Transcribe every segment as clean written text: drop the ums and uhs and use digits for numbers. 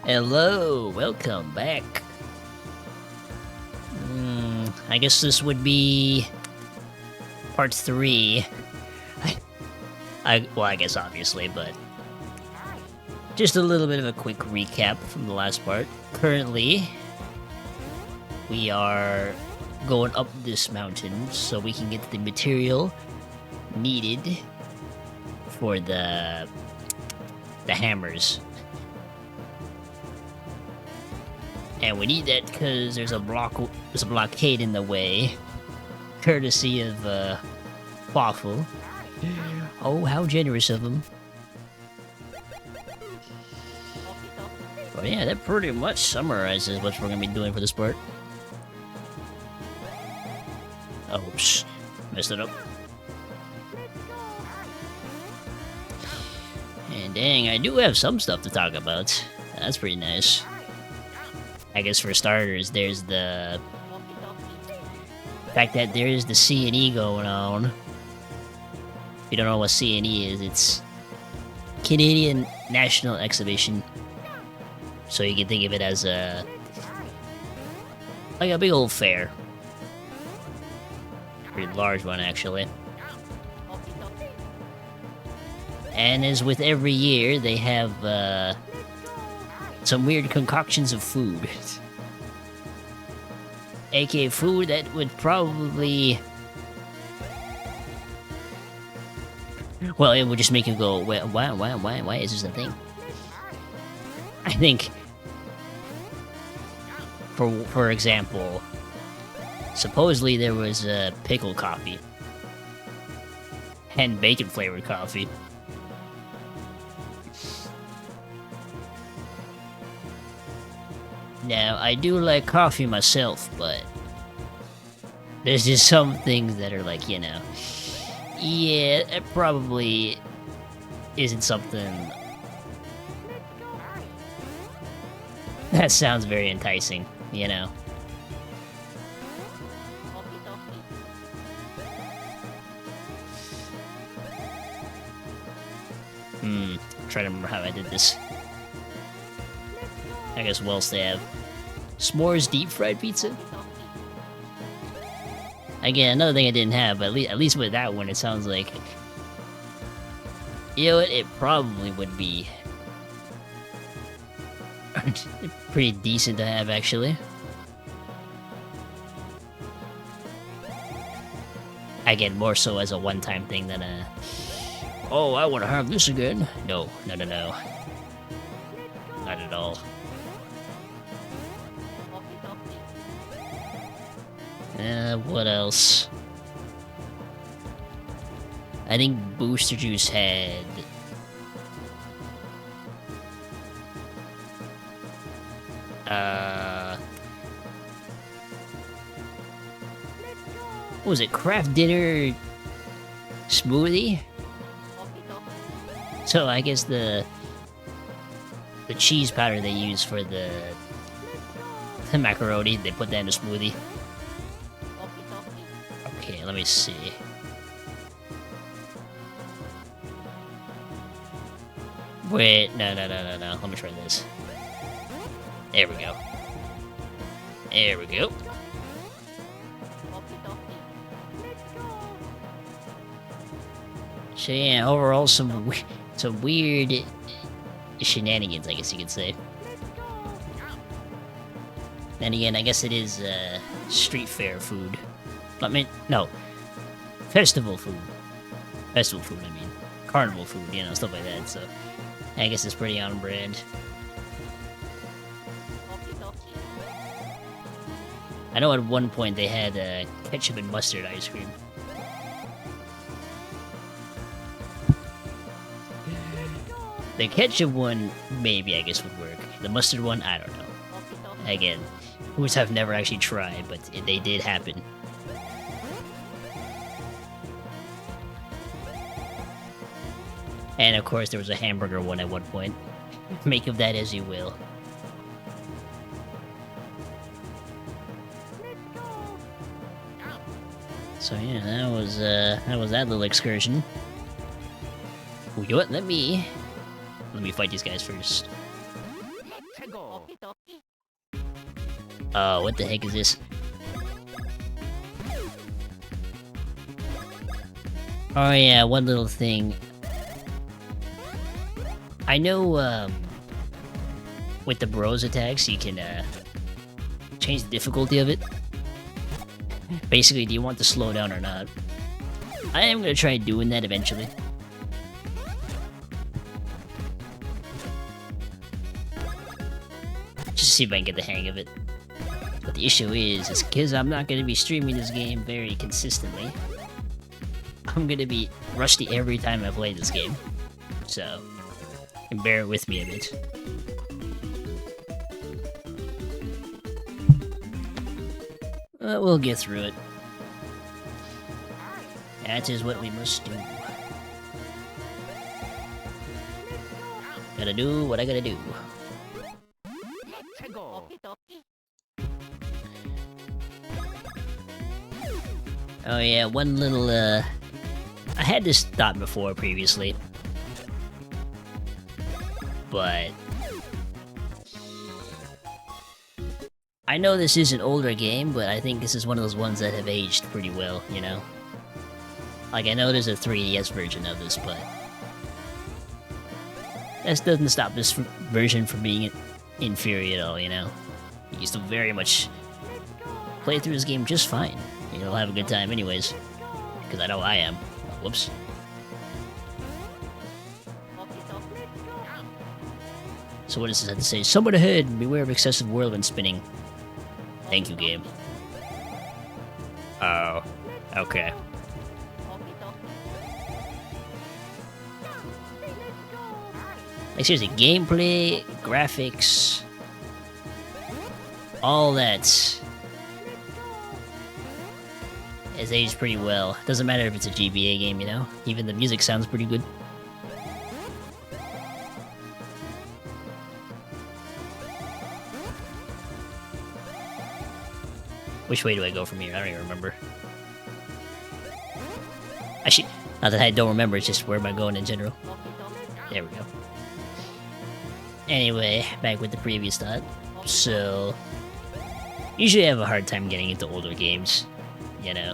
Hello, welcome back. I guess this would be part 3. I guess obviously, but just a little bit of a quick recap from the last part. Currently, we are going up this mountain so we can get the material needed for the hammers. And we need that because there's a blockade in the way, courtesy of Waffle. Oh, how generous of him! But yeah, that pretty much summarizes what we're gonna be doing for this part. Oh, messed it up. And dang, I do have some stuff to talk about. That's pretty nice. I guess for starters, there's the fact that there is the C&E going on. If you don't know what C&E is, it's Canadian National Exhibition. So you can think of it as like a big old fair. Pretty large one, actually. And as with every year, they have some weird concoctions of food. AKA food that would probably... Well, it would just make you go, why is this a thing? I think, for example, supposedly there was pickle coffee. And bacon flavored coffee. Now, I do like coffee myself, but there's just some things that are like, you know, yeah, it probably isn't something that sounds very enticing, you know. I'm trying to remember how I did this. I guess what else they have? S'mores deep fried pizza? Again, another thing I didn't have, but at least with that one, it sounds like... You know what? It probably would be... pretty decent to have, actually. Again, more so as a one-time thing than a... Oh, I want to have this again. No. Not at all. What else? I think Booster Juice had... What was it? Craft Dinner... Smoothie? So I guess the cheese powder they use for the macaroni, they put that in a smoothie. Okay, let me see. Wait, no. Let me try this. There we go. So yeah, overall some weird shenanigans, I guess you could say. Then again, I guess it is street fair food. I mean, no. Festival food. I mean. Carnival food, you know, stuff like that, so... I guess it's pretty on brand. I know at one point they had ketchup and mustard ice cream. The ketchup one, maybe, I guess, would work. The mustard one, I don't know. Again, which I've never actually tried, but they did happen. And of course, there was a hamburger one at one point. Make of that as you will. So yeah, that was that little excursion. Ooh, you know what? Let me fight these guys first. Oh, what the heck is this? Oh yeah, one little thing. I know, with the bros attacks, you can, change the difficulty of it. Basically, do you want to slow down or not? I am gonna try doing that eventually. Just to see if I can get the hang of it. But the issue is because I'm not gonna be streaming this game very consistently, I'm gonna be rusty every time I play this game. So, bear with me a bit. We'll get through it. That is what we must do. Gotta do what I gotta do. Oh yeah, one little, I had this thought before previously. But I know this is an older game, but I think this is one of those ones that have aged pretty well, you know? Like, I know there's a 3DS version of this, but that doesn't stop this version from being inferior at all, you know? You can still very much play through this game just fine. You'll have a good time anyways, because I know I am. Oh, whoops. So what does this have to say? Someone ahead! Beware of excessive whirlwind spinning. Thank you, game. Oh. Okay. Like, seriously, gameplay, graphics, all that has aged pretty well. Doesn't matter if it's a GBA game, you know? Even the music sounds pretty good. Which way do I go from here? I don't even remember. Actually, not that I don't remember, it's just where am I going in general. There we go. Anyway, back with the previous thought. So, usually I have a hard time getting into older games, you know.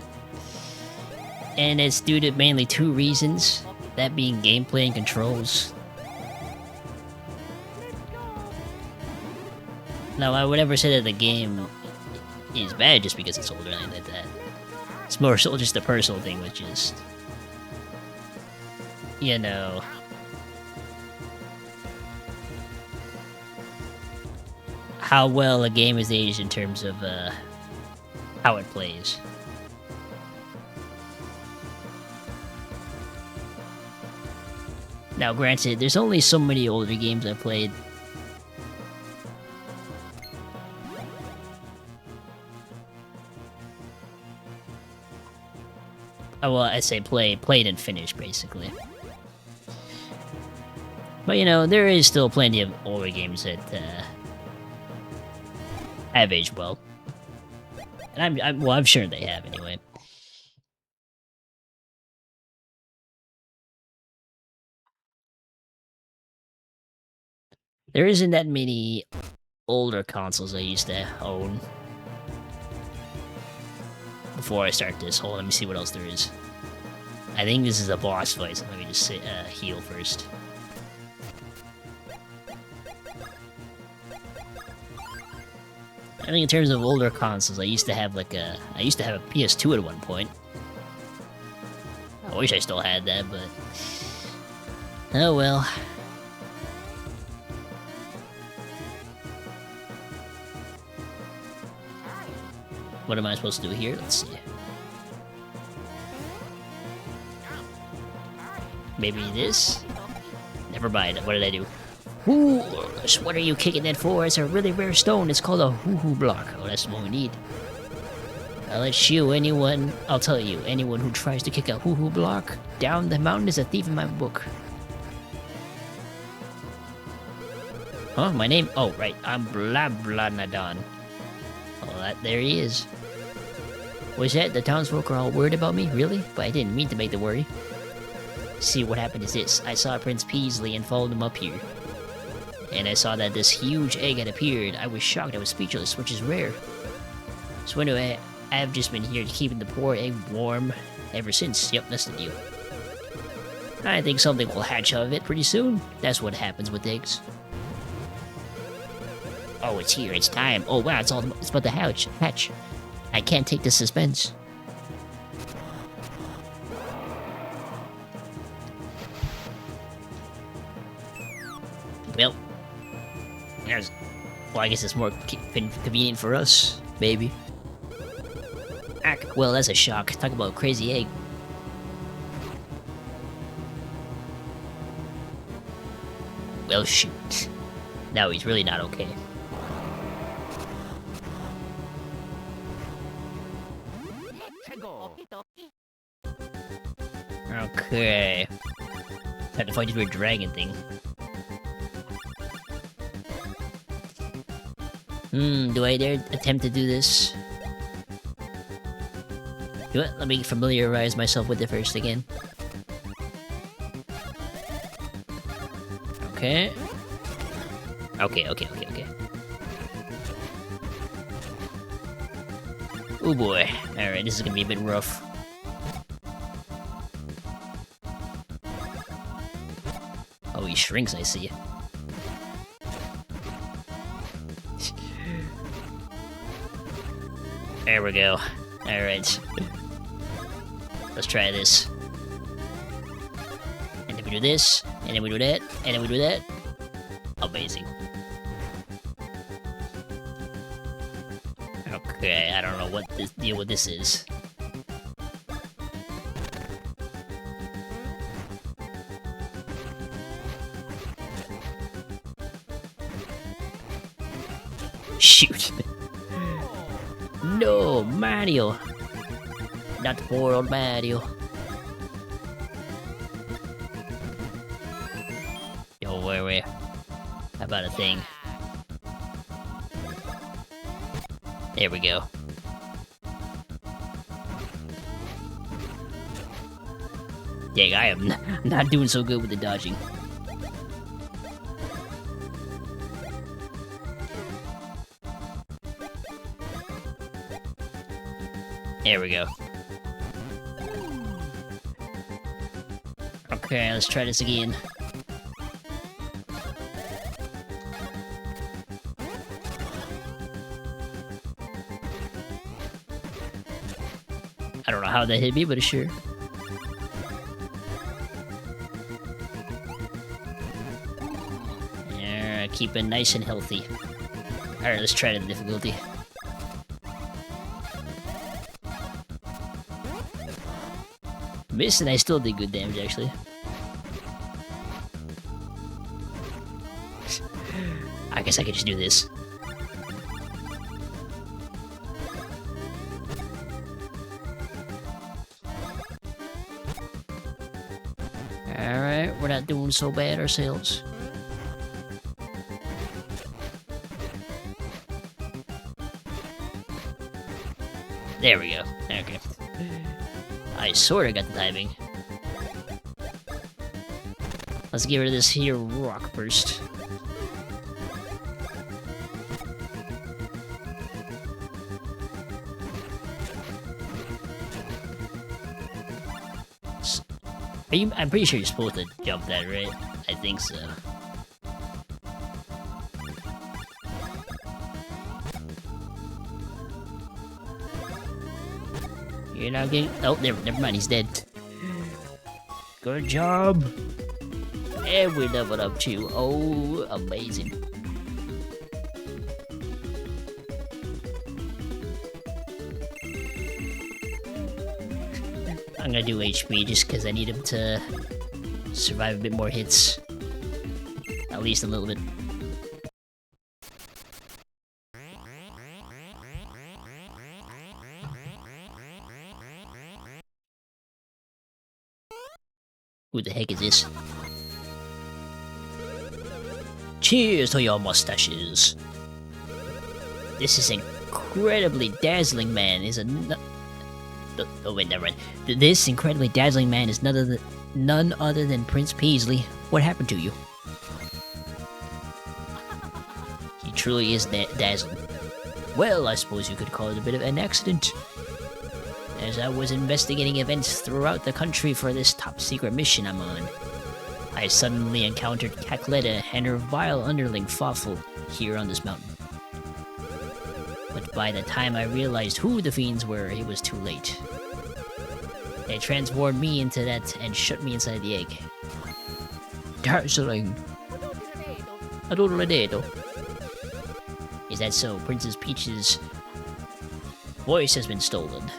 And it's due to mainly two reasons, that being gameplay and controls. Now, I would never say that the game is bad just because it's older or anything like that. It's more so just a personal thing, which is, you know, how well a game is aged in terms of how it plays. Now, granted, there's only so many older games I've played. Oh, well, I say played and finished, basically. But, you know, there is still plenty of older games that have aged well. And I'm sure they have, anyway. There isn't that many older consoles I used to own before I start this. Hold on, let me see what else there is. I think this is a boss fight, so let me just heal first. I think in terms of older consoles, I used to have a PS2 at one point. I wish I still had that, but oh well. What am I supposed to do here? Let's see. Maybe this? Never mind. What did I do? Ooh, what are you kicking that for? It's a really rare stone. It's called a hoo-hoo block. Oh, that's what we need. I'll tell you, anyone who tries to kick a hoo-hoo block down the mountain is a thief in my book. Huh? My name? Oh, right. I'm Blablanadon. Oh, there he is. Was that? The townsfolk are all worried about me? Really? But I didn't mean to make them worry. See, what happened is this. I saw Prince Peasley and followed him up here. and I saw that this huge egg had appeared. I was shocked. I was speechless, which is rare. So anyway, I have just been here keeping the poor egg warm ever since. Yep, that's the deal. I think something will hatch out of it pretty soon. That's what happens with eggs. Oh, it's here. It's time. Oh, wow. It's about to hatch. I can't take the suspense. Well, I guess it's more convenient for us, maybe. Well, that's a shock. Talk about a crazy egg. Well, shoot. Now he's really not okay. Okay. Time to fight this weird dragon thing. Do I dare attempt to do this? You know what? Let me familiarize myself with it first again. Okay. Okay. Oh boy. Alright, this is gonna be a bit rough. Oh, he shrinks, I see. There we go. Alright. Let's try this. And then we do this, and then we do that, and then we do that. Amazing. Okay, I don't know what this deal with this is. Shoot. No, Mario. Not poor old Mario. Yo, wait. How about a thing? There we go. Dang, I am not doing so good with the dodging. There we go. Okay, let's try this again. I don't know how that hit me, but sure. Yeah, keep it nice and healthy. Alright, let's try the difficulty. Missed, and I still did good damage, actually. I guess I could just do this. Alright, we're not doing so bad ourselves. There we go. Okay. I sorta got the timing. Let's get rid of this here rock first. I'm pretty sure you're supposed to jump that, right? I think so. You're not getting... Oh, never mind, he's dead. Good job! And we leveled up too. Oh, amazing. I'm gonna do HP just because I need him to survive a bit more hits. At least a little bit. Who the heck is this? Cheers to your mustaches! This is incredibly dazzling man is oh wait, never mind. This incredibly dazzling man is none other than Prince Peasley. What happened to you? truly is dazzling. Well, I suppose you could call it a bit of an accident. As I was investigating events throughout the country for this top-secret mission I'm on, I suddenly encountered Cacletta and her vile underling Fawful here on this mountain. But by the time I realized who the fiends were, it was too late. They transformed me into that and shut me inside the egg. Dazzling. Adoradedo. Is that so? Princess Peach's voice has been stolen.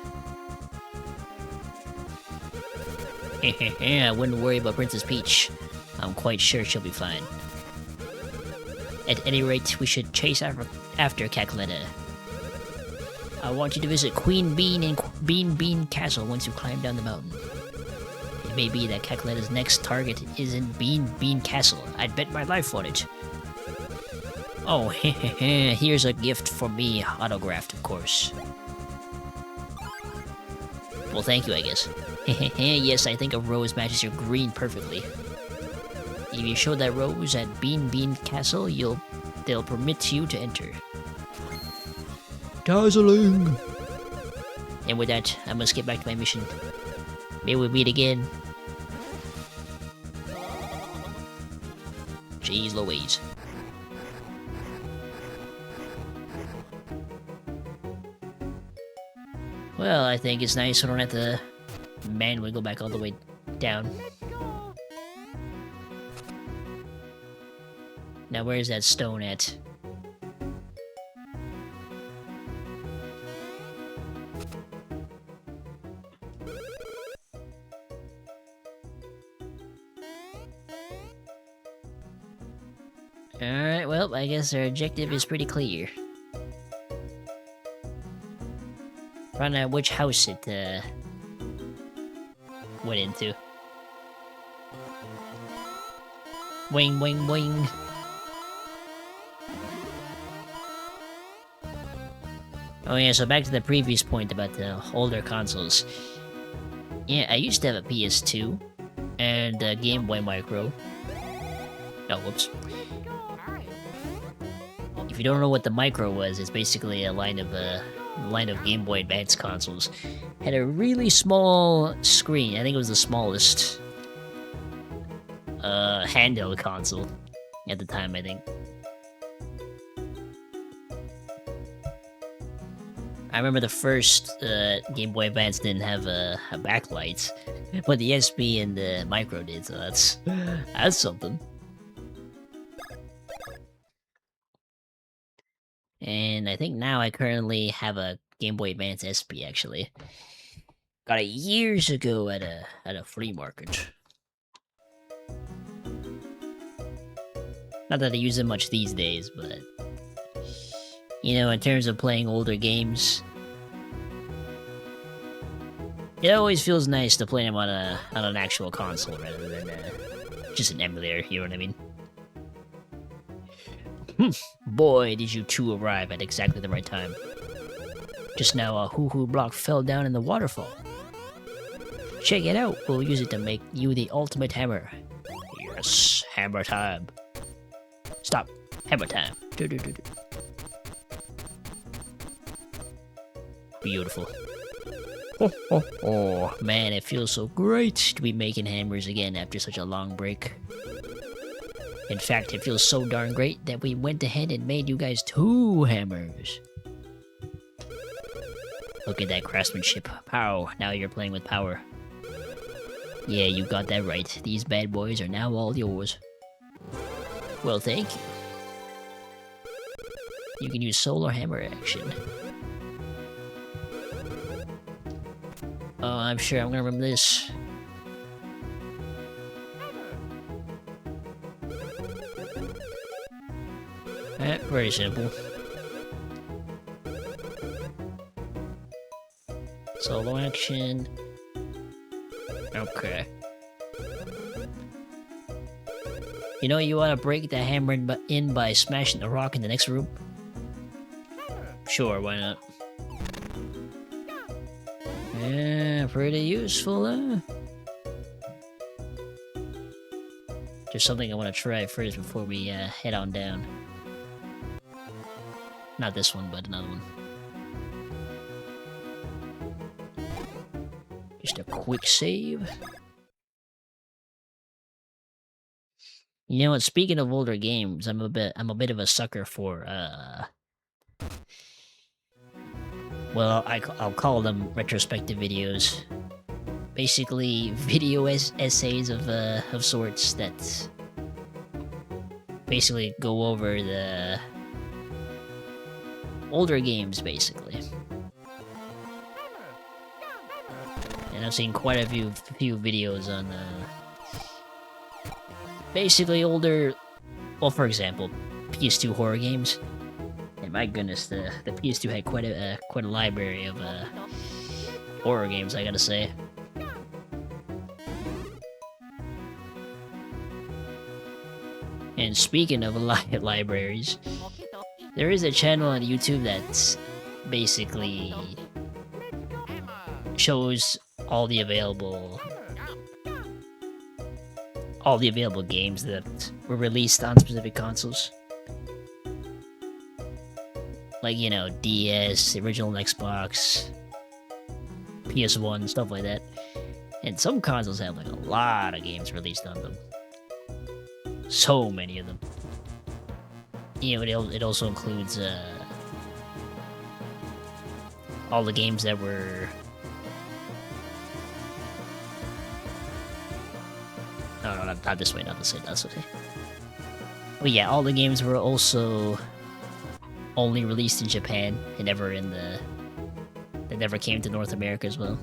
I wouldn't worry about Princess Peach. I'm quite sure she'll be fine. At any rate, we should chase after Cacletta. I want you to visit Queen Bean and Bean Castle once you climb down the mountain. It may be that Cacletta's next target is in Bean Castle. I'd bet my life on it. Oh, here's a gift for me, autographed, of course. Well, thank you, I guess. Yes, I think a rose matches your green perfectly. If you show that rose at Bean Castle, they'll permit you to enter. Dazzling! And with that, I must get back to my mission. May we meet again. Jeez Louise. Well, I think it's nice we don't have to manually go back all the way down. Now, where's that stone at? Alright, well, I guess our objective is pretty clear. Find out which house it, went into. Wing, wing, wing. Oh yeah, so back to the previous point about the older consoles. Yeah, I used to have a PS2 and a Game Boy Micro. Oh, whoops. If you don't know what the Micro was, it's basically a line of Game Boy Advance consoles. Had a really small screen. I think it was the smallest handheld console at the time, I think. I remember the first Game Boy Advance didn't have a backlight, but the SP and the Micro did, so that's something. And I think now I currently have a Game Boy Advance SP, actually. Got it years ago at a flea market. Not that I use it much these days, but you know, in terms of playing older games, it always feels nice to play them on an actual console rather than just an emulator. You know what I mean? Boy, did you two arrive at exactly the right time. Just now, a hoo-hoo block fell down in the waterfall. Check it out. We'll use it to make you the ultimate hammer. Yes, hammer time. Stop. Hammer time. Beautiful. Oh, man, it feels so great to be making hammers again after such a long break. In fact, it feels so darn great that we went ahead and made you guys 2 hammers. Look at that craftsmanship. Pow, now you're playing with power. Yeah, you got that right. These bad boys are now all yours. Well, thank you. You can use solar hammer action. Oh, I'm sure I'm gonna remember this. Very simple. Solo action. Okay. You know, you wanna break the hammer in by smashing the rock in the next room? Sure, why not? Yeah, pretty useful, huh? Just something I want to try first before we head on down. Not this one, but another one. Just a quick save. You know what? Speaking of older games, I'm a bit of a sucker for well, I'll call them retrospective videos. Basically, video essays of sorts that basically go over the older games, basically. And I've seen quite a few videos on basically older, well, for example, PS2 horror games. And my goodness, the PS2 had quite a library of horror games, I gotta say. And speaking of libraries, there is a channel on YouTube that's basically shows all the available games that were released on specific consoles. Like, you know, DS, the original Xbox, PS1, stuff like that. And some consoles have like a lot of games released on them. So many of them. You know, it also includes all the games that were... No, not this way, not this way, that's okay. But yeah, all the games were also only released in Japan and never they never came to North America as well.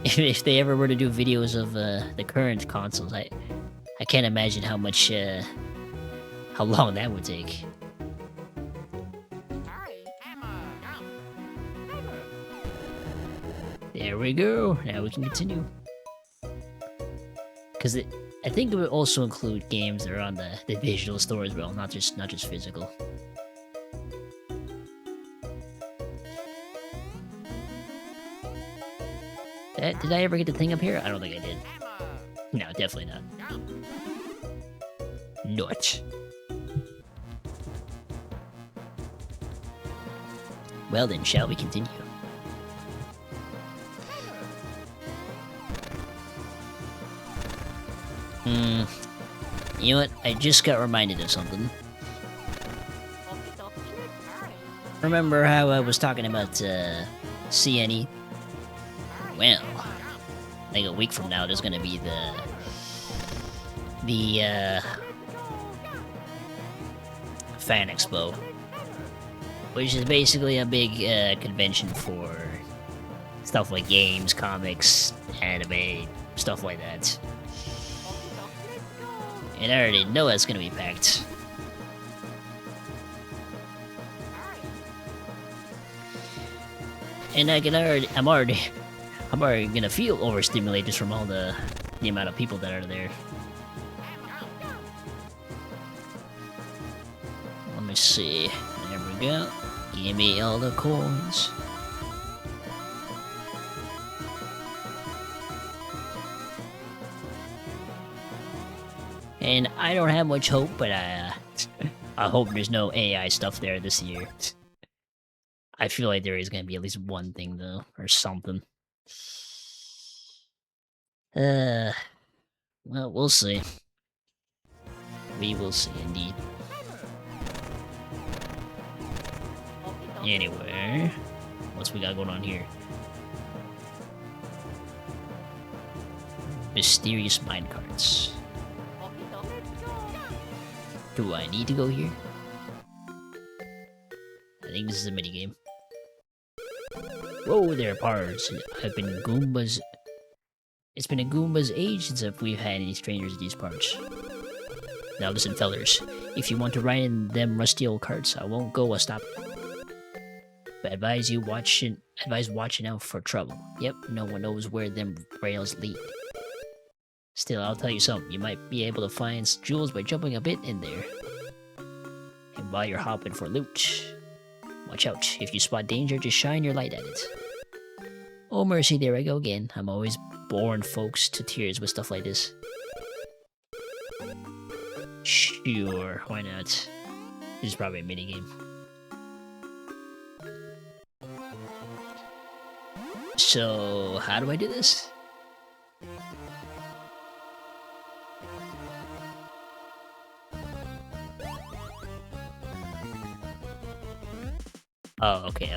If they ever were to do videos of the current consoles, I can't imagine how long that would take. There we go. Now we can continue. Because I think it would also include games that are on the digital store as well, not just physical. Did I ever get the thing up here? I don't think I did. No, definitely not. Not. Well then, shall we continue? You know what? I just got reminded of something. Remember how I was talking about CNE? Well, like a week from now, there's gonna be the Fan Expo, which is basically a big convention for stuff like games, comics, anime, stuff like that. And I already know that's gonna be packed. And I'm already gonna feel overstimulated just from all the amount of people that are there. Let me see. There we go. Give me all the coins. And I don't have much hope, but I hope there's no AI stuff there this year. I feel like there is gonna be at least one thing though, or something. Well, we'll see. We will see, indeed. Anyway, what's we got going on here? Mysterious minecarts. Do I need to go here? I think this is a minigame. Whoa there, parts. It's been a Goomba's age since we've had any strangers in these parts. Now listen, fellers. If you want to ride in them rusty old carts, I won't go a stop. But advise watching out for trouble. Yep, no one knows where them rails lead. Still, I'll tell you something. You might be able to find jewels by jumping a bit in there. And while you're hopping for loot, watch out. If you spot danger, just shine your light at it. Oh mercy, there I go again. I'm always boring folks to tears with stuff like this. Sure, why not? This is probably a minigame. So, how do I do this? Oh, okay.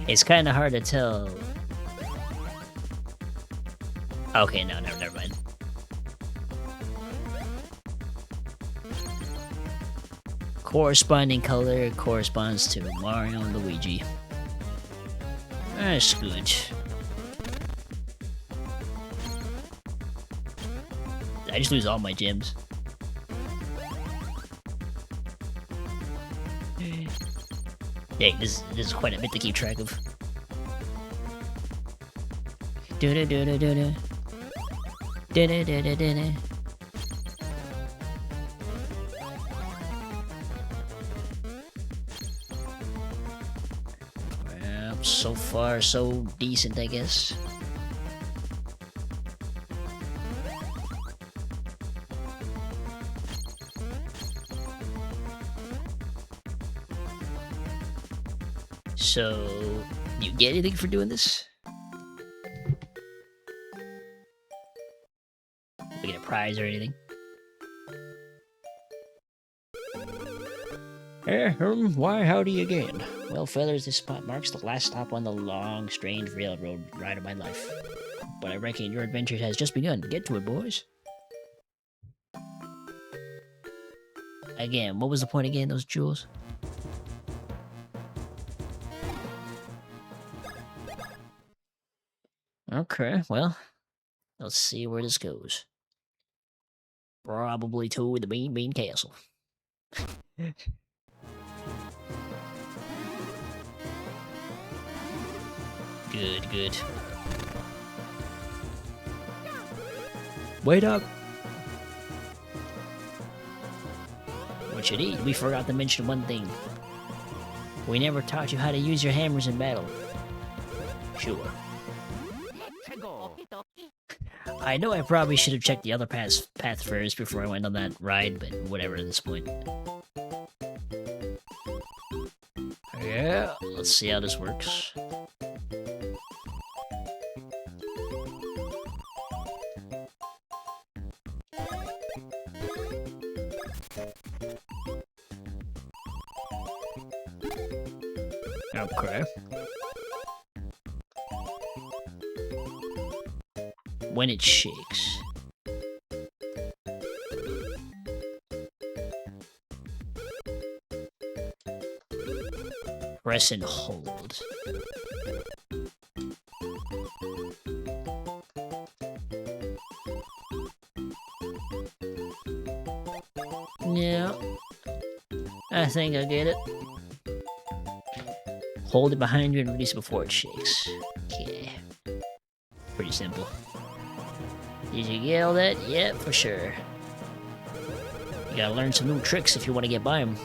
It's kind of hard to tell. Okay, no, never mind. Corresponding color corresponds to Mario and Luigi. That's good. I just lose all my gems. Dang, this is quite a bit to keep track of. Well, so far so decent, I guess. So, do you get anything for doing this? We get a prize or anything? Why howdy again. Well, fellas, this spot marks the last stop on the long, strange railroad ride of my life. But I reckon your adventure has just begun. Get to it, boys. Again, what was the point of getting those jewels? Okay, well, let's see where this goes. Probably to the Bean Castle. Good. Wait up! What you need? We forgot to mention one thing. We never taught you how to use your hammers in battle. Sure. I know I probably should have checked the other path first before I went on that ride, but whatever at this point. Yeah, let's see how this works. Okay. When it shakes. Press and hold. Yeah. I think I get it. Hold it behind you and release it before it shakes. Okay. Pretty simple. Did you get all that? Yeah, for sure. You gotta learn some new tricks if you want to get by them.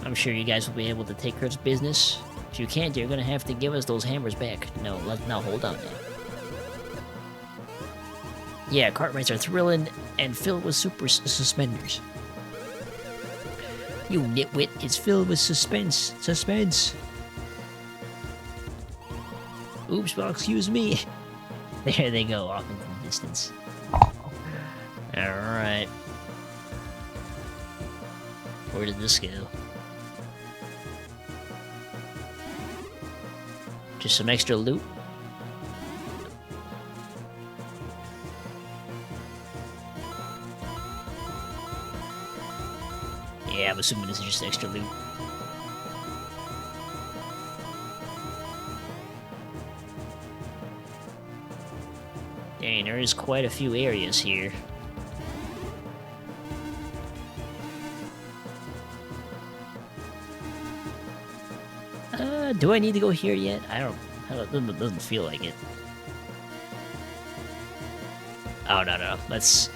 I'm sure you guys will be able to take care of business. If you can't, you're gonna have to give us those hammers back. No, now hold on now. Yeah, cart rides are thrilling and filled with super suspenders. You nitwit, it's filled with suspense. Suspense. Oops, well, excuse me. There they go, off into the distance. Alright. Where did this go? Just some extra loot? Yeah, I'm assuming this is just extra loot. Dang, there is quite a few areas here. Do I need to go here yet? I don't it doesn't feel like it. Oh, no. Let's...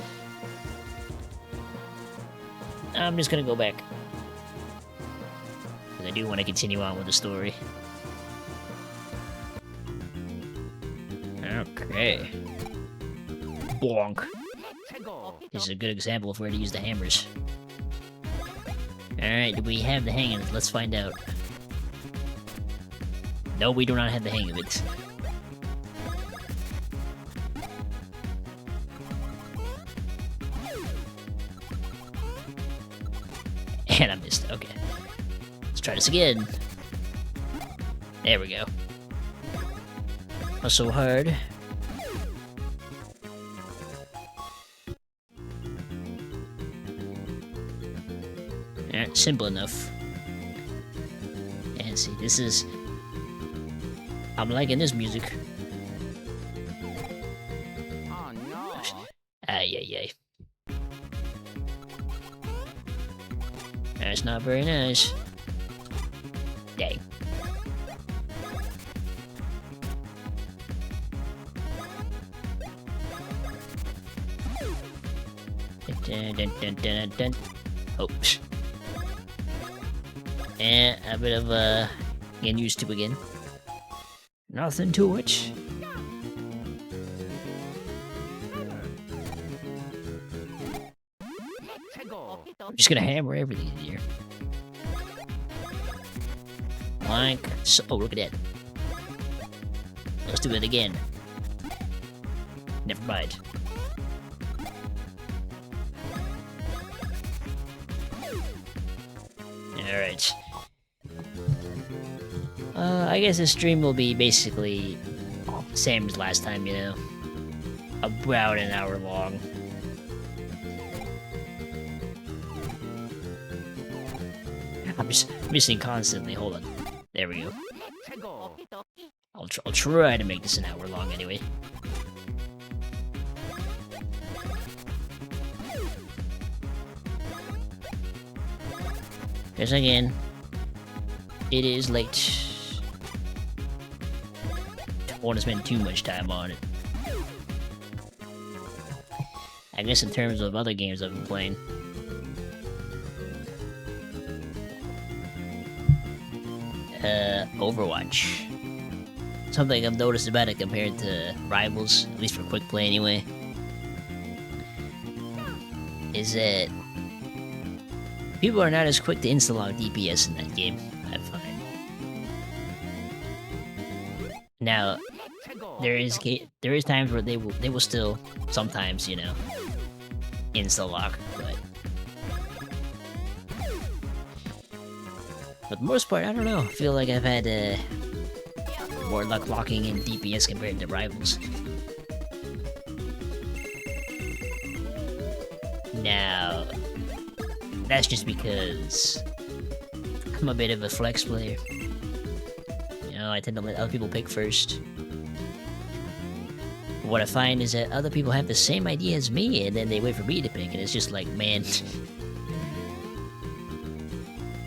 I'm just gonna go back. Because I do want to continue on with the story. Okay. Bonk. This is a good example of where to use the hammers. Alright, do we have the hang of it? Let's find out. No, we do not have the hang of it. And I missed. Okay. Let's try this again. There we go. Not so hard. Alright, simple enough. And see, this is... I'm liking this music. Oh no. Ay, ay, ay. That's not very nice. Dang. Dun, dun, dun, dun, dun. Oops. And a bit of getting used to again. Nothing to it. I'm just gonna hammer everything in here. Like so. Oh, look at that. Let's do it again. Never mind. Alright. I guess this stream will be basically same as last time, you know. About an hour long. I'm just missing constantly. Hold on. There we go. I'll try to make this an hour long anyway. Because again, it is late. Don't want to spend too much time on it. I guess in terms of other games I've been playing. Overwatch. Something I've noticed about it compared to Rivals, at least for quick play anyway, is that people are not as quick to insta-log DPS in that game, I find. Now, there is times where they will still sometimes, you know, insta-log, but for the most part, I don't know. I feel like I've had more luck locking in DPS compared to Rivals. Now, that's just because I'm a bit of a flex player. You know, I tend to let other people pick first. What I find is that other people have the same idea as me, and then they wait for me to pick, and it's just like, man...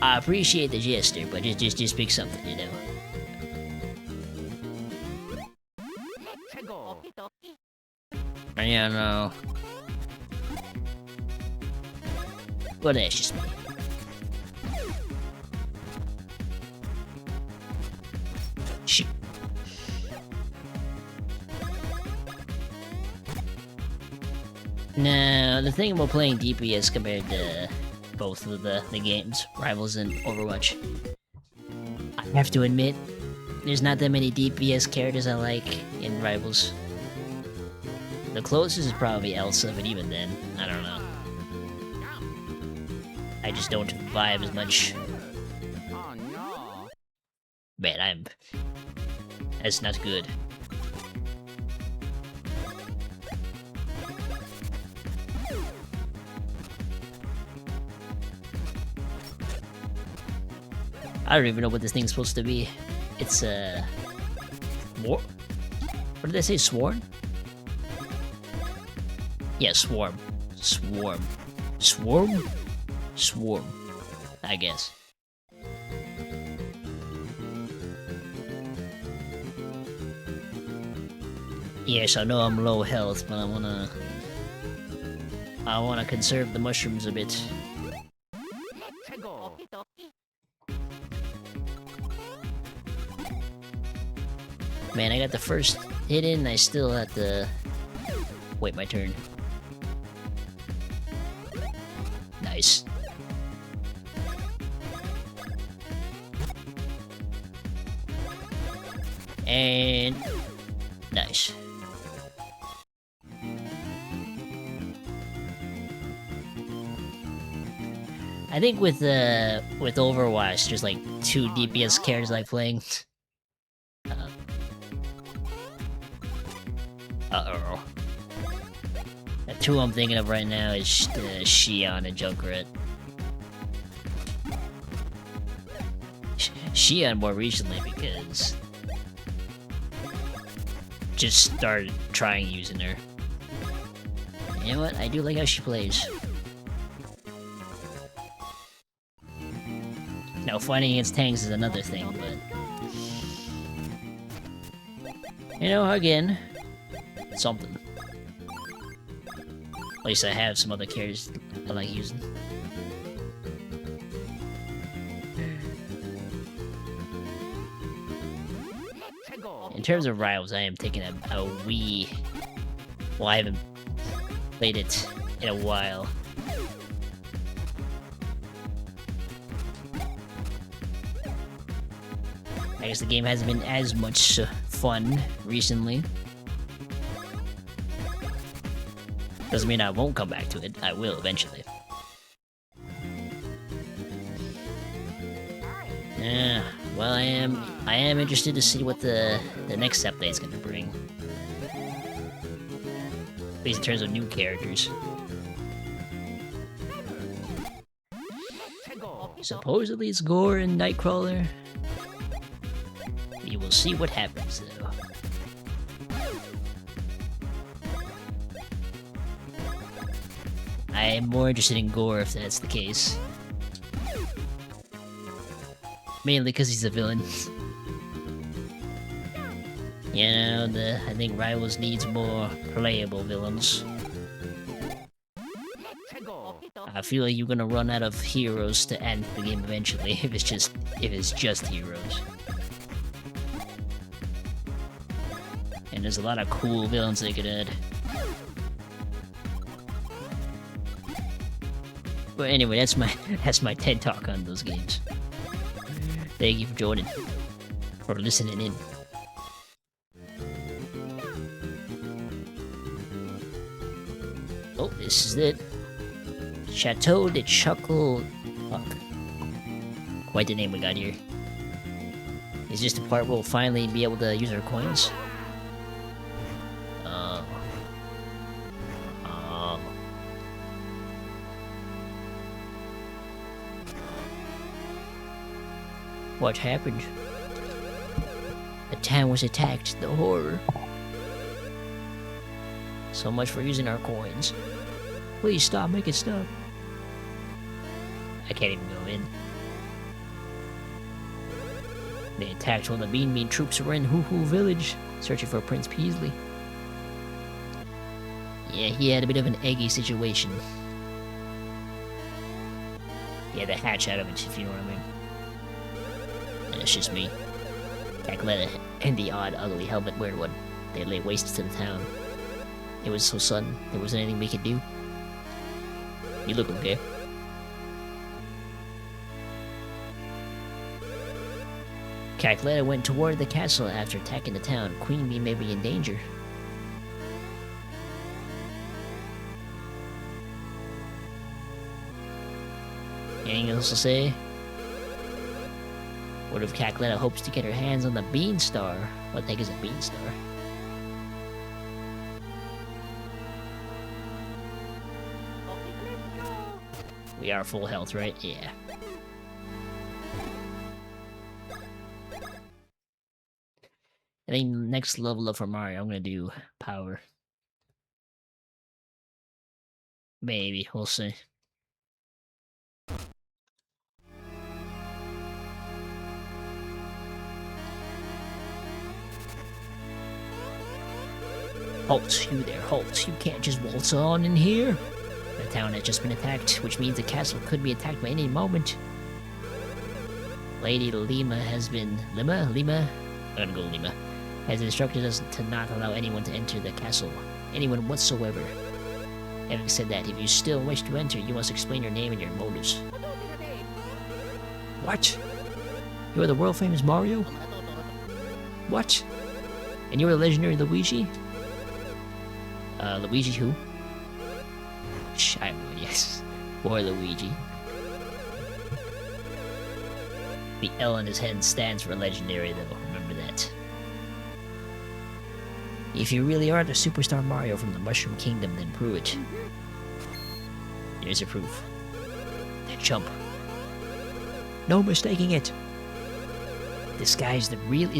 I appreciate the gesture, but just pick something, you know. Yeah, no. But that's just me. Shoot. Now, the thing about playing DPS compared to both of the games, Rivals and Overwatch, I have to admit, there's not that many DPS characters I like in Rivals. The closest is probably Elsa, but even then, I don't know. I just don't vibe as much. Oh no. Man, that's not good. I don't even know what this thing's supposed to be. It's what did they say? Swarm? Yeah, swarm. Swarm. Swarm? Swarm. I guess. Yes, I know I'm low health, but I wanna conserve the mushrooms a bit. Man, I got the first hit in, I still have to wait my turn. Nice. And nice. I think with Overwatch, there's like 2 DPS characters I like playing. Uh-oh. The 2 I'm thinking of right now is Xion and Junkrat. Xion more recently because just started trying using her. You know what? I do like how she plays. Now fighting against tanks is another thing, but you know, again, something. At least I have some other characters I like using. In terms of rivals, I am taking a wee... Well, I haven't played it in a while. I guess the game hasn't been as much fun recently. Doesn't mean I won't come back to it. I will eventually. Yeah, well, I am interested to see what the next update is going to bring. At least in terms of new characters. Supposedly it's Gore and Nightcrawler. We will see what happens, though. I am more interested in Gore if that's the case. Mainly because he's a villain. You know, I think Rivals needs more playable villains. I feel like you're gonna run out of heroes to end the game eventually if it's just heroes. And there's a lot of cool villains they could add. But anyway, that's my TED talk on those games. Thank you for joining, for listening in. Oh, this is it. Chateau de Chuckle. Fuck. Quite the name we got here. Is this the part where we'll finally be able to use our coins? What happened? The town was attacked. The horror. So much for using our coins. Please stop, make it stop. I can't even go in. They attacked while the Bean troops were in Hoo Hoo Village, searching for Prince Peasley. Yeah, he had a bit of an eggy situation. He had to hatch out of it, if you know what I mean. It's just me. Cackletta and the odd, ugly helmet-wearing one. They lay waste to the town. It was so sudden, there wasn't anything we could do. You look okay. Cackletta went toward the castle after attacking the town. Queen Bee may be in danger. Anything else to say? What if Cackletta hopes to get her hands on the Beanstar? What the heck is a Beanstar? We are full health, right? Yeah. I think next level up for Mario, I'm gonna do power. Maybe, we'll see. Halt, you there, halt. You can't just waltz on in here. The town has just been attacked, which means the castle could be attacked by any moment. Lady Lima has been... Lima? I'm gonna go Lima. Has instructed us to not allow anyone to enter the castle. Anyone whatsoever. Having said that, if you still wish to enter, you must explain your name and your motives. What? You are the world-famous Mario? What? And you are the legendary Luigi? Luigi who? I would, yes. Or Luigi. The L on his head stands for legendary, though. Remember that. If you really are the superstar Mario from the Mushroom Kingdom, then prove it. Here's your proof. Then jump. No mistaking it. This guy is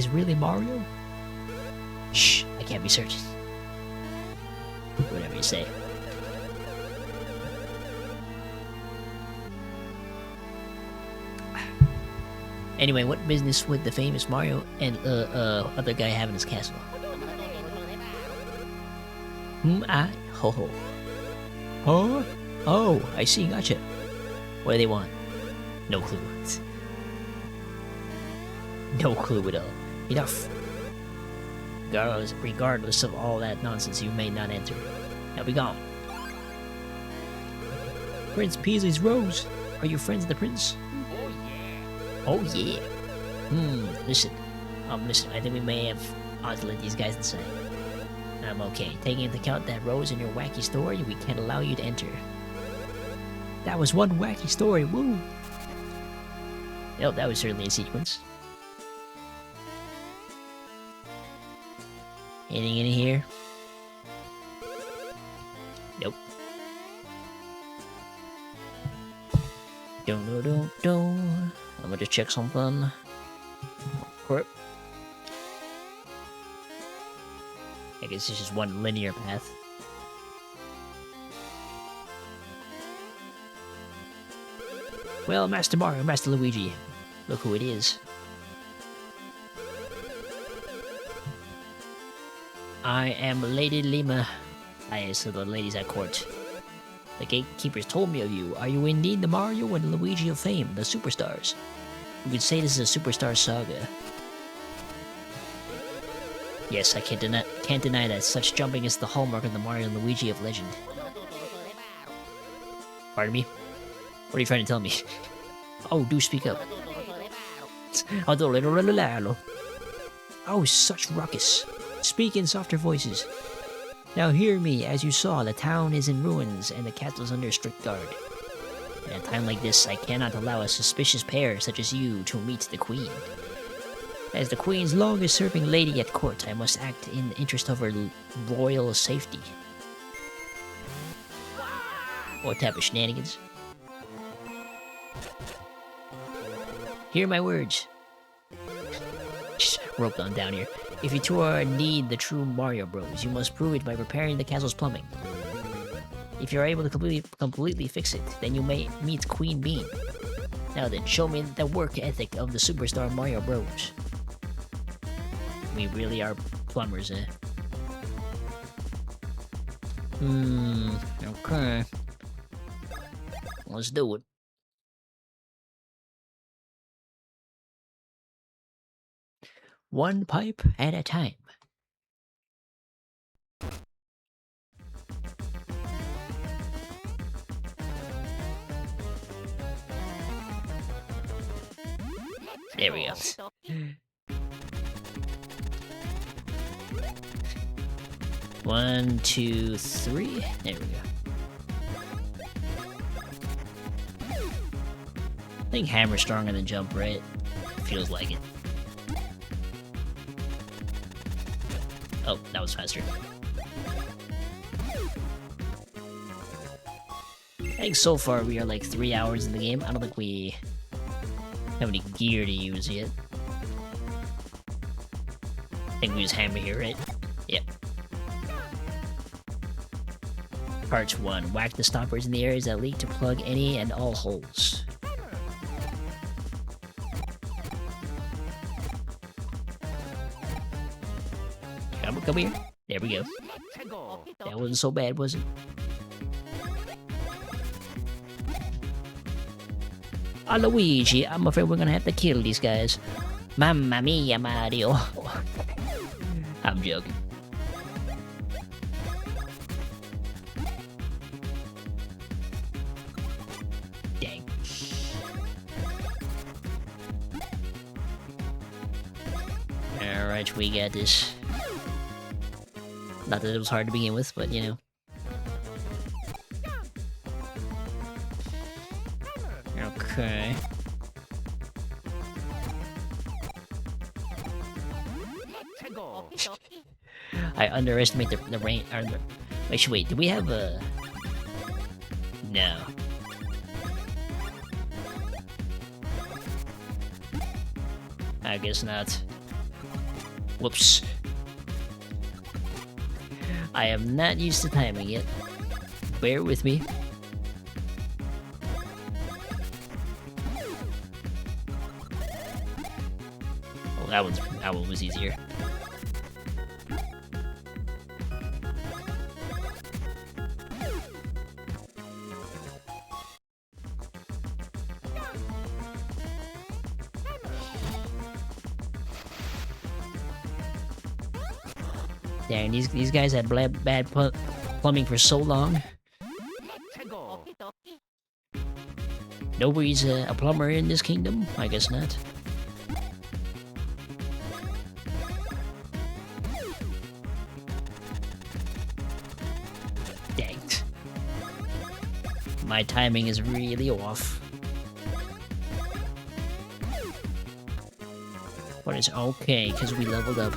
really Mario? Shh, I can't be certain. Whatever you say. Anyway, what business would the famous Mario and other guy have in his castle? Ho ho. Huh? Oh, I see, gotcha. What do they want? No clue. No clue at all. Enough. Regardless of all that nonsense, you may not enter. Now be gone. Prince Peasley's Rose. Are you friends of the prince? Oh yeah. Listen. Listen, I think we may have ought to let these guys inside. I'm okay. Taking into account that Rose and your wacky story, we can't allow you to enter. That was one wacky story, woo! Yep, that was certainly a sequence. Anything in here? Nope. Don't. I'm gonna just check something. Corp. I guess it's just one linear path. Well, Master Mario, Master Luigi, look who it is. I am Lady Lima. I said the ladies at court. The gatekeepers told me of you. Are you indeed the Mario and Luigi of fame, the superstars? You could say this is a superstar saga. Yes, I can't deny that such jumping is the hallmark of the Mario and Luigi of legend. Pardon me? What are you trying to tell me? Oh, do speak up. Oh, such ruckus. Speak in softer voices. Now hear me, as you saw, the town is in ruins and the castle is under strict guard. At a time like this, I cannot allow a suspicious pair such as you to meet the Queen. As the Queen's longest-serving lady at court, I must act in the interest of her royal safety. What type of shenanigans? Hear my words. Rope on down here. If you two are indeed the true Mario Bros, you must prove it by repairing the castle's plumbing. If you're able to completely fix it, then you may meet Queen Bean. Now then, show me the work ethic of the superstar Mario Bros. We really are plumbers, eh? Okay. Let's do it. One pipe at a time. There we go. 1, 2, 3. There we go. I think hammer's stronger than jump, right? Feels like it. Oh, that was faster. I think so far we are like 3 hours in the game. I don't think we have any gear to use yet. I think we use hammer here, right? Yep. Part 1. Whack the stoppers in the areas that leak to plug any and all holes. Come here. There we go. That wasn't so bad, was it? Luigi, I'm afraid we're gonna have to kill these guys. Mamma mia, Mario. I'm joking. Alright, we got this. Not that it was hard to begin with, but you know. Okay. I underestimate the range. Wait, do we have a... No. I guess not. Whoops. I am not used to timing yet. Bear with me. Oh, that one was easier. Dang, these guys had bad plumbing for so long. Nobody's a plumber in this kingdom? I guess not. Dang. My timing is really off. But it's okay, because we leveled up.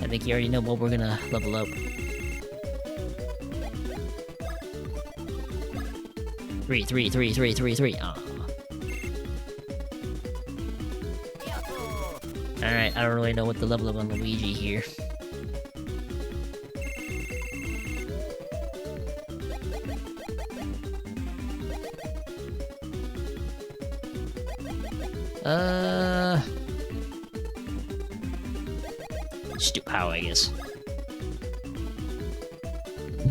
I think you already know what we're gonna level up. 3, 3, 3, 3, 3, 3. Alright, I don't really know what the level up on Luigi here. Just do power, I guess.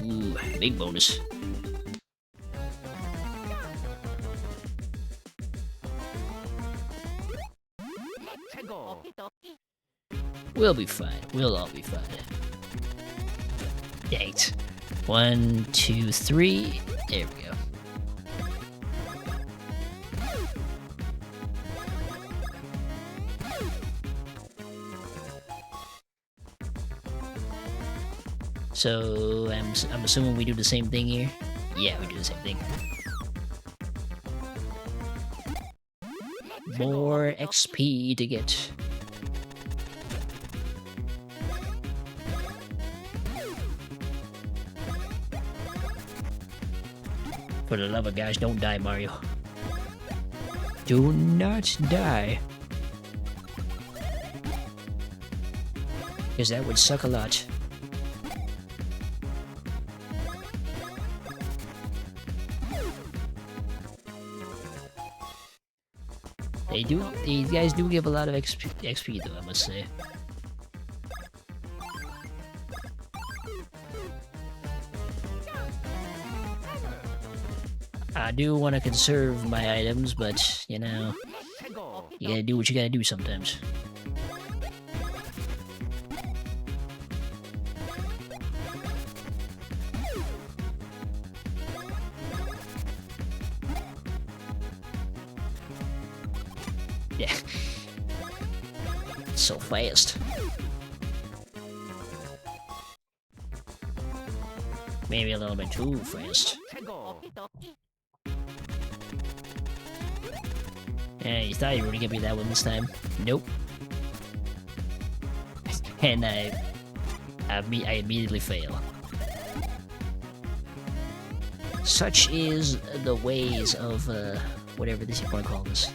Ooh, big bonus. We'll be fine. We'll all be fine. Dang it. 1, 2, 3. There we go. So I'm assuming we do the same thing here. Yeah, we do the same thing. More XP to get. For the love of gosh, don't die, Mario. Do not die. Because that would suck a lot. These guys do give a lot of XP though, I must say. I do want to conserve my items, but, you know, you gotta do what you gotta do sometimes. Yeah. So fast. Maybe a little bit too fast. Yeah, you thought you were gonna get me that one this time. Nope. And I immediately fail. Such is the ways of, whatever this you want to call this.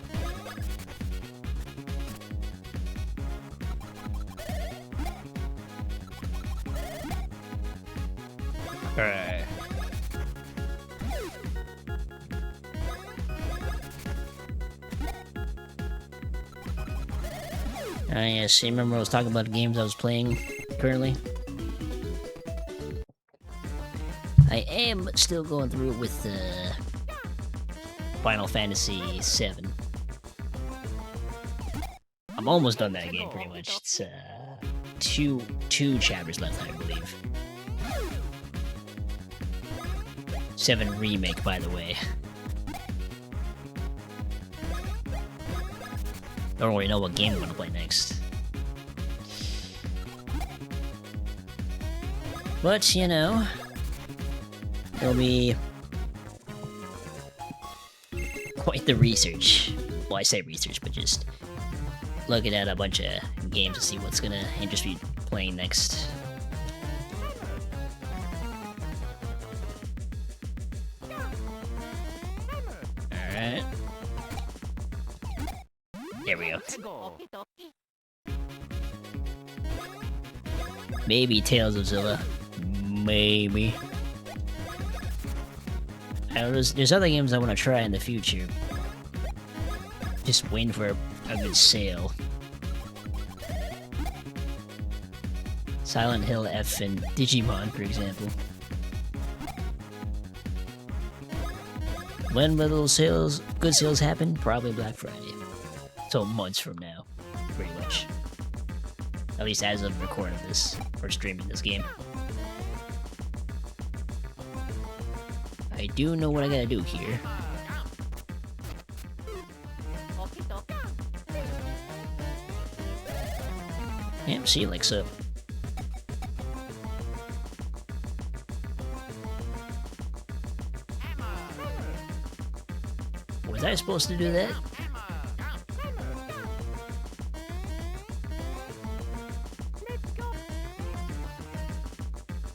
Alright. Yes, you remember I was talking about the games I was playing currently? I am still going through it with Final Fantasy VII. I'm almost done that game pretty much. It's two chapters left, I believe. 7 Remake, by the way. Don't really know what game I'm gonna play next. But, you know, it'll be quite the research. Well, I say research, but just looking at a bunch of games to see what's gonna interest me playing next. Alright. There we go. Maybe Tales of Zilla. Maybe. There's other games I want to try in the future. Just waiting for a good sale. Silent Hill F and Digimon, for example. When will those sales, good sales happen? Probably Black Friday. So months from now, pretty much. At least as of recording this, or streaming this game. I do know what I gotta do here. Yeah, see, like so. Was I supposed to do that?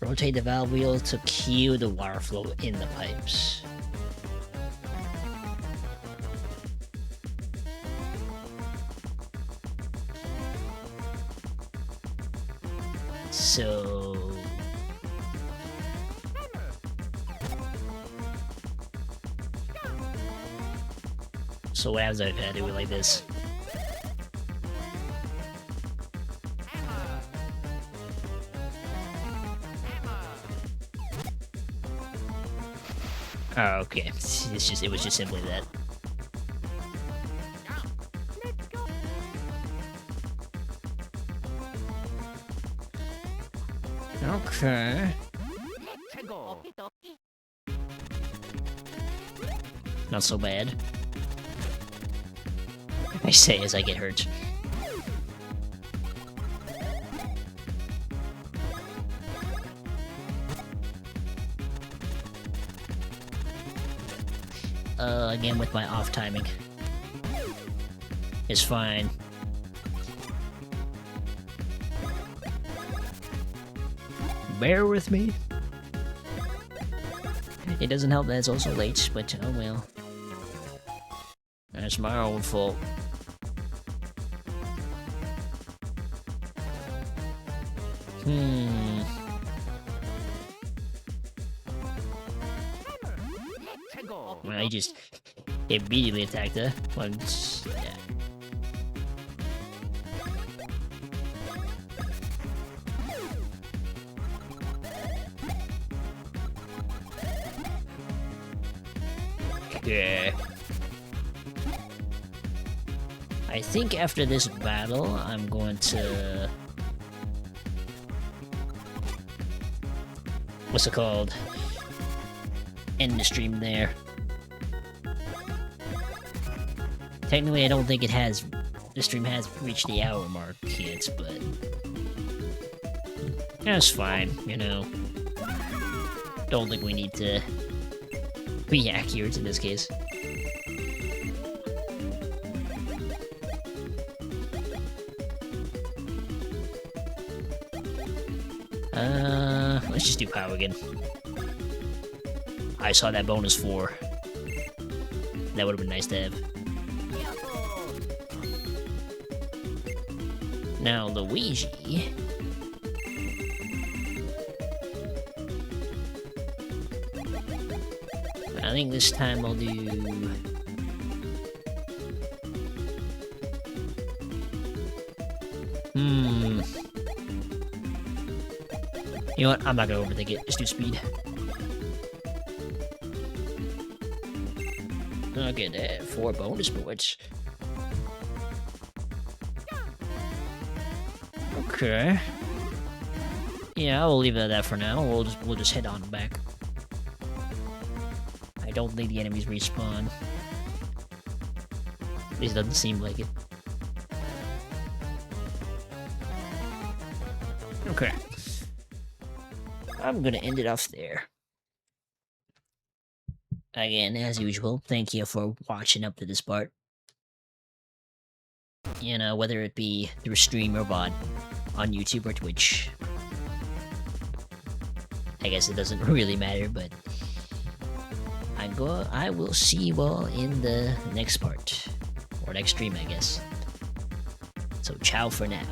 Rotate the valve wheel to cue the water flow in the pipes. So... So what happens if I do it like this? Oh, okay. It was just simply that. Okay. Not so bad. I say as I get hurt. Again with my off timing. It's fine. Bear with me. It doesn't help that it's also late, but oh well. That's my own fault. Well, I just immediately attacked her once. Yeah. Yeah. I think after this battle, I'm going to... What's it called? End the stream there. Technically, I don't think it has... The stream has reached the hour mark yet, but... That's fine, you know. Don't think we need to be accurate in this case. Let's just do POW again. I saw that bonus 4. That would have been nice to have. Now, Luigi... I think this time I'll do... You know what? I'm not gonna overthink it. Just do speed. I'll get 4 bonus points. Okay. Yeah, I will leave it at that for now. We'll just head on back. I don't think the enemies respawn. At least it doesn't seem like it. Okay. I'm gonna end it off there. Again, as usual, thank you for watching up to this part. You know, whether it be through stream or VOD, on YouTube or Twitch. I guess it doesn't really matter, but I will see you all in the next part. Or next stream, I guess. So ciao for now.